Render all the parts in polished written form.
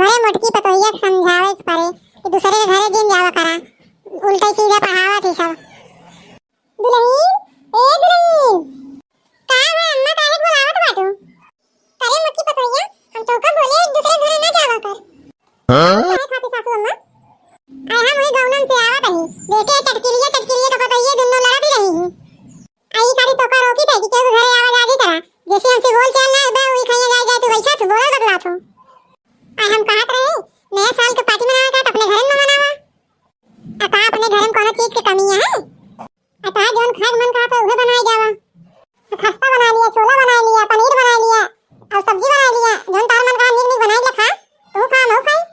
हमारे मोटकी पतोहिया के समझावे के परे कि दूसरे के घरे जिन जावा करा, उल्टा सीधा पढ़ावा थी सब। दुल्हन, ए दुल्हन, का है अम्मा काहे बुलावत बाटू? अरे मोटकी पतोहिया, हम तो का बोले एक दूसरे घरे ना जावा कर। हां खाती सासू अम्मा, आई हम वही गौनम से आवत रही, देखे चटकिलिया का पतोहिया दोनों लड़ती रही हैं। आई खाली तो का रोकी था कि केहू घरे आवा जादी करा, जैसे हमसे बोल चल ना बे वही खैया जाए तू वैसा तू बोला बदला तो। आई हम कहत रहे नया साल के पार्टी मनावा का अपने घर में मनावा। आता अपने घर में कोनो चीज की कमी है? आता जोन खाद मन का तो उहे बनाई जावा। खस्ता बना लिया, छोला बना लिया, पनीर बना लिया और सब्जी बना लिया। जोन तार मन का निर्मी बनाई ले खा, तू खा मऊ खाई।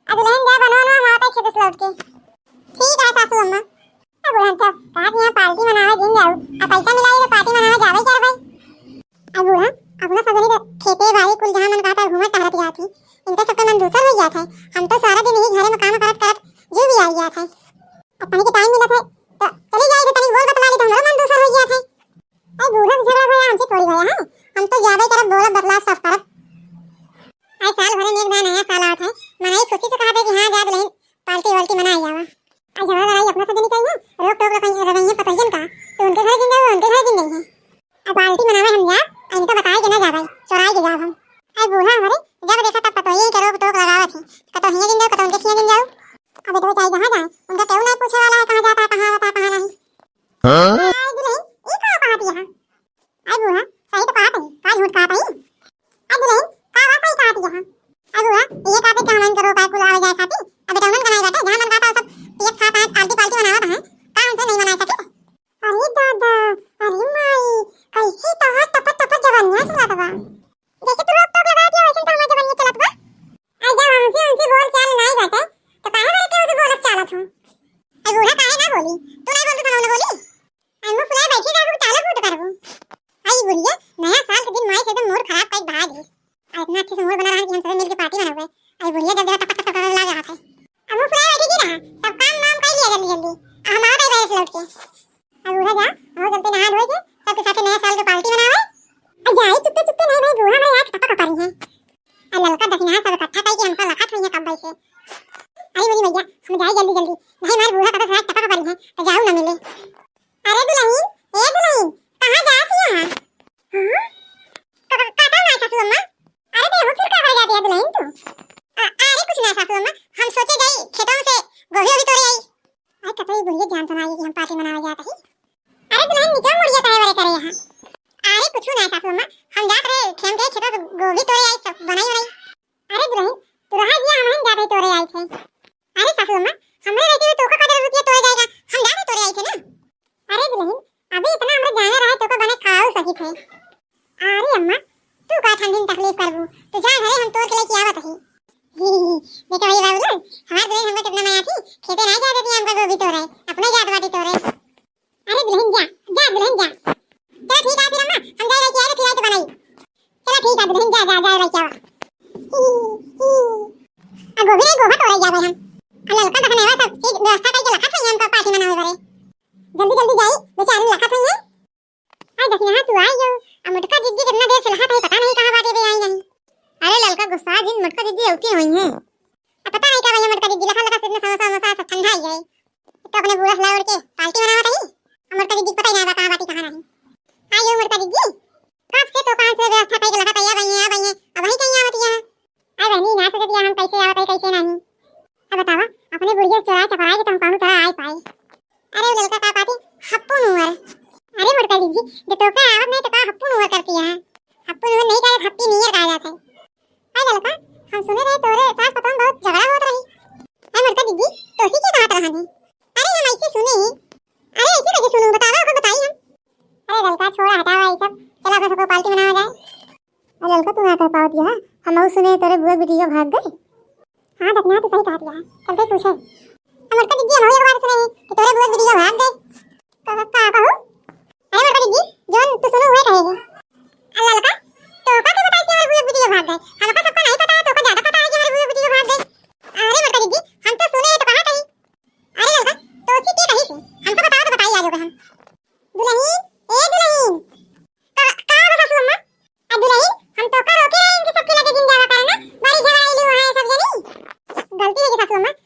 अब लेन जा बनाना हाथ खेत से लौट के। ठीक है सासू अम्मा। अब बुढ़ा तो कहत यहां पार्टी मनावा जिन जाऊ, अब पैसा मिलाई तो पार्टी मनावा जावे कर भाई। अब बुढ़ा अपना सगनी तो खेते बाड़ी कुल जहां मन कहता घूमत टहलत जात है, इनका सबका मन दूसर हो जात है। हम तो सारा दिन यही घरे में काम करत जो भी आई जात है। अब तनी के टाइम मिलत है तो चली जाए तो तनी बोल बतला ली तो हमारा मन दूसर हो जात है। आई बूढ़ा से झगड़ा भया हमसे थोड़ी भया है, हम तो जाबे करब बोलब बतला सब करब। आई साल भरे में एक बार नया साल आवत है, मनाई खुशी से कहत है कि हां जात लेन पार्टी वार्टी मनाई जावा। आई झगड़ा लड़ाई अपना से नहीं कहीं है, रोक टोक रवैया पतोहियन का तो उनके घर जिन जाओ उनके घर जिन नहीं है। अब पार्टी मनावे हम जा, इनका बताए कि ना जा भाई, चोराई के जाब हम। आई बूढ़ा हमारे जब देखा तब पतोहियन के रोक टोक लगावत है, कतोहिया जिन जाओ कतो उनके खिया जिन जाओ। अब तो चाहे जहां जाए उनका क्यों नहीं पूछे वाला है कहां जाता है, कहां बता कहां नहीं। हां आई दुल्हन ई का कहत यहां? आई बूढ़ा सही तो कहत है, का झूठ कहत है? आई दुल्हन का बात सही कहत यहां? आई बूढ़ा ये कहते कि हमन करो काय कुल आवे जाए खाती, अब बेटा उनन बनाई जाते जहां मन कहता सब पियत खा पात पार्टी पार्टी मनावत है, का हमसे नहीं मना सके। अरे दादा, अरे माई कैसी तो टप टप जवानियां चलत बा, जैसे तू रोक टोक लगा दिया वैसे तो हमारी जवानियां चलत बा। आई जब हमसे उनसे बोल चाल नहीं बाटे तो काहे रे के उसे बोलत चालत हूं? आई बूढ़ा काहे ना बोली, तू नहीं बोलत तो ना बोली। आई मुंह फुलाए बैठी रहबू चालत हूं तो करबू। आई बुढ़िया नया साल के दिन माई से तो मूड खराब कर भाग गई। इतना अच्छे से मूड बना रहा कि हम सब मिलके पार्टी मनावे। आई बुढ़िया जब जब टप टप लगा रहा है, अब मुंह फुलाए बैठी रहा, सब काम नाम कर लिया जल्दी जल्दी, हम आओ भाई से लौट के। आई बूढ़ा जा और जल्दी नहा धो के सबके साथ नया साल की पार्टी मनावे। जाए चुपके चुपके नहीं भाई, बूढ़ा मैं आज टपक करी है। आ ललका दखना सब इकट्ठा करके हमका लखत हुई है कब भाई से। आई बोली भैया हम जाए जल्दी जल्दी, नहीं मार बूढ़ा का तो साथ टपक करी है तो जाऊ ना मिले। अरे दुल्हन, ए दुल्हन कहां जाती है? हां काका ना सासू अम्मा, अरे देखो फिर कहां जाती है दुल्हन तू? अरे कुछ ना सासू अम्मा, हम सोचे गई खेतों से गोभी भी तोड़े आई। आई कतई बुढ़िया जान तो ना आई कि हम पार्टी मनावे जात है। अरे दुल्हन निकल मुड़िया काहे वरे करे यहां? अरे कुछ ना सासू अम्मा, हम जात रहे खेम के खेतों से गोभी तोड़े आई, सब बनाई। अरे दुल्हन तू रहा दिया हम जाते तोड़े आई थे। अरे सासू अम्मा हमरे रहते हुए तोका का रुपया तोड़ जाएगा, हम जाते तोड़े आई थे ना। अरे दुल्हन अभी इतना हमरे जाने रहे तो को बने खाओ सही थे। अरे अम्मा तू का ठंडी में तकलीफ करबू, तू जा घरे हम तोड़ के लेके आवत ही। बेटा वही बाबू हमार दुल्हन हमको कितना माया थी, खेते नहीं जाते थे हमका गोभी तोड़े, अपने जात बाटी तोड़े। अरे दुल्हन जा जा दुल्हन जा। चलो ठीक है फिर अम्मा हम जाए लेके आए फिर आई तो बनाई। चलो ठीक है दुल्हन जा जा जा लेके आवा। अब गोभी नहीं गोहा तोड़े जावे हम, ललका दखने वा सब चीज व्यवस्था करके रखत है हमका पार्टी मनावे बारे। जल्दी जल्दी जाई बेचारी रखत है। आई देखिए हां तू आई जो, अब मुटका जिद्दी कितना देर से रखत है पता नहीं कहां बाटे भी आई नहीं। अरे ललका गुस्सा जिन मुटका जिद्दी होती हुई है, अब पता नहीं क्या भैया मुटका जिद्दी लखा लखा इतना समोसा समोसा सब ठंडा ही है तो अपने बूढ़ा फला उड़ के पार्टी मनावत है। अब मुटका जिद्दी पता ही नहीं कहां बाटी कहां नहीं। आई यो मुटका जिद्दी कब से तो कहां से व्यवस्था करके लखत है आ भैया अब वही कहीं आवत है। आई बहनी ना सोच दिया हम कैसे आवत है कैसे नहीं। अब बतावा अपने बुढ़िया चोरा चपराए तो हम कहूं तोरा आई पाए। अरे वो ललका का पाती हप्पू नुअर। अरे मुटका जिद्दी जे तो का आवत नहीं तो का हप्पू नुअर करती है, हप्पू नुअर नहीं करे हप्पी नियर कहा जाता है। आई ललका हम सुने रहे तोरे सास पतों बहुत झगड़ा होत रही। आई मुटका जिद्दी तो उसी के कहत रहा है। अरे हम ऐसे सुने ही, अरे ऐसे कैसे सुनूं बतावा को बताई हम। अरे ललका छोड़ा हटावा ये सब, चला बस को पार्टी मनावा जाए। अरे ललका तू ना कर पाओ दिया, हम सुने तेरे बुआ बिटिया भाग गई। हां दखना तो सही कहा दिया, चल के पूछे। मुटका जिद्दी हम एक बार सुने कि तेरे बुआ बिटिया भाग गई का कहो। अरे मुटका जिद्दी जोन तू सुनो हुए कहेगी। अल्लाह ललका तो का के बताई कि हमारी बुआ बिटिया भाग गई, हमका सबको नहीं पता तो का ज्यादा पता है कि हमारी बुआ बिटिया भाग गई। अरे मुटका जिद्दी हम तो सुने तो कहा कही। अरे ललका तो उसी के कही थी, हमको बताओ तो बताइए आजो हम। दुल्हन ए दुल्हन का सासू अम्मा, दुल्हन हम तो का रोके रहे इनके सबके लगे जिन जावा करना, बड़ी झगड़ा इली वहां सब जनी। बसलो मग